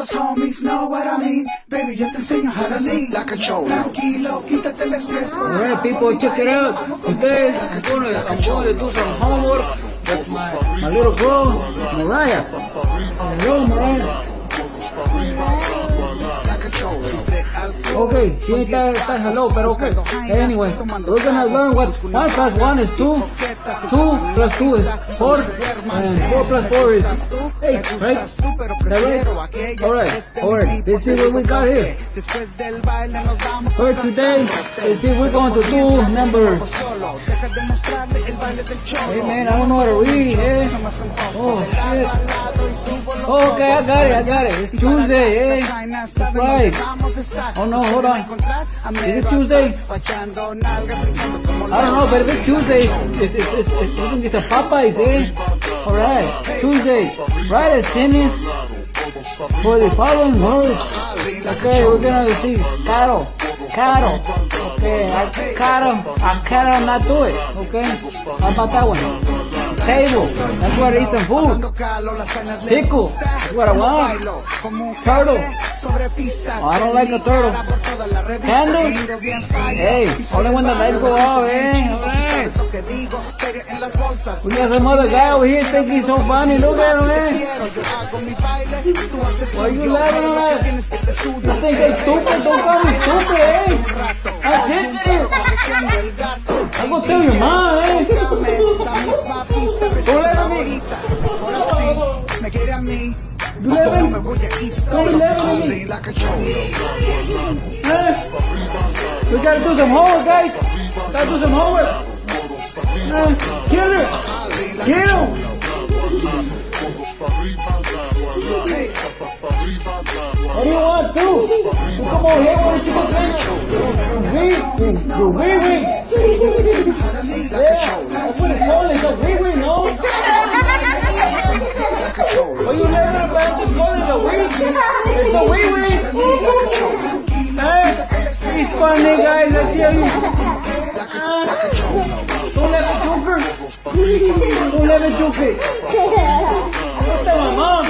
los homies know what I mean. Baby, yo te enseño how to lean like a cholo. Tranquilo, quítate el estrés. Alright, people, check it out. Today, I'm going to do some homework with my little girl, Mariah. Hello, Mariah. Okay, she ain't that hello, but okay. Anyway, we're gonna learn what 1 plus 1 is 2, 2 plus 2 is 4, and 4 plus 4 is 8, right? Is that right? Alright, let's see what we got here. For today, let's see, we're going to do number... Hey man, I don't know how to read, eh? Oh shit. Okay, I got it. It's Tuesday, eh? That's right. Oh no, hold on. Is it Tuesday? I don't know, but if it's Tuesday, it's a Popeyes, eh? Alright, Tuesday. Write a sentence for the following words. Okay, we're gonna see cattle. Okay, I cattle not do it. Okay, how about that one? Table, that's where I eat some food. Pickle, that's what I want. Turtle, oh, I don't like a turtle. Candle, hey, only when the lights go off, eh? Alright. We got some other guy over here think he's so funny. Look at him, eh? Why are you laughing at that? You think they stupid? Don't call me stupid, eh? I'll hit you. I'm gonna tell your mom, eh? Don't let me. You let me? Don't let me. We gotta do some homework, guys. Gotta do some homework. Kill her. Kill. What do you want to? Come on here, what did you go say? Wee-wee. Yeah, that's what it's called. It's a wee-wee, no? What are you laughing about? It's called a wee. It's a wee-wee. Hey, he's funny, guys, I tell you. Don't let me choke her. Don't let me choke her. Don't tell my mom.